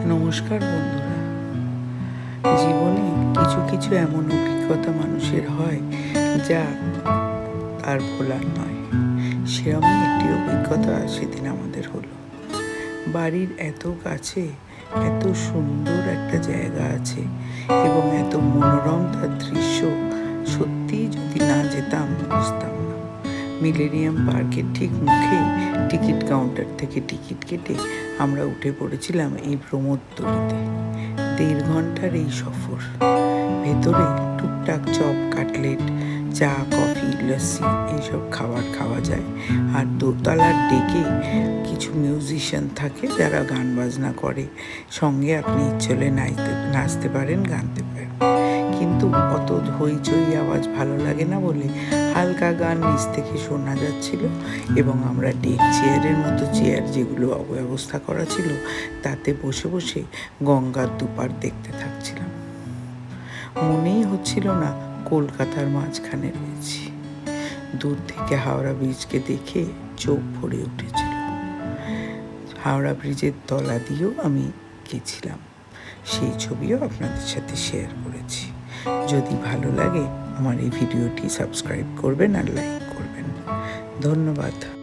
নমস্কার বন্ধুরা। জীবনে কিছু কিছু এমন অভিজ্ঞতা মানুষের হয় যা আর ভোলার নয়। সেরকমই একটি অভিজ্ঞতা সেদিন আমাদের হলো। বাড়ির এত কাছে এত সুন্দর একটা জায়গা আছে এবং এত মনোরম তার দৃশ্য, সত্যিই যদি না যেতাম বুঝতাম না। মিলেনিয়াম পার্কের ঠিক মুখে টিকিট কাউন্টার থেকে টিকিট কেটে আমরা উঠে পড়েছিলাম এই প্রমোদতলিতে। 1.5 ঘন্টার এই সফর। ভেতরে টুকটাক চপ, কাটলেট, চা, কফি, লস্যি এইসব খাবার খাওয়া যায়। আর দোতলার ডেকে কিছু মিউজিশিয়ান থাকে যারা গান বাজনা করে। সঙ্গে আপনি ইচ্ছে নাচতে পারেন, গানতে পারেন। কিন্তু অত হইচই আওয়াজ ভালো লাগে না বলে হালকা গান নিচ থেকে শোনা যাচ্ছিল এবং আমরা ডেক চেয়ারের মতো চেয়ার যেগুলো অব্যবস্থা করা ছিল তাতে বসে বসে গঙ্গার দুপার দেখতে থাকছিলাম। মনেই হচ্ছিল না কলকাতার মাঝখানে রয়েছি। দূর থেকে হাওড়া ব্রিজকে দেখে চোখ ভরে উঠেছিল। হাওড়া ব্রিজের তলা দিয়েও আমি গেছিলাম, সেই ছবিও আপনাদের সাথে শেয়ার করেছি। যদি ভালো লাগে আমার এই ভিডিওটি সাবস্ক্রাইব করবেন আর লাইক করবেন। ধন্যবাদ।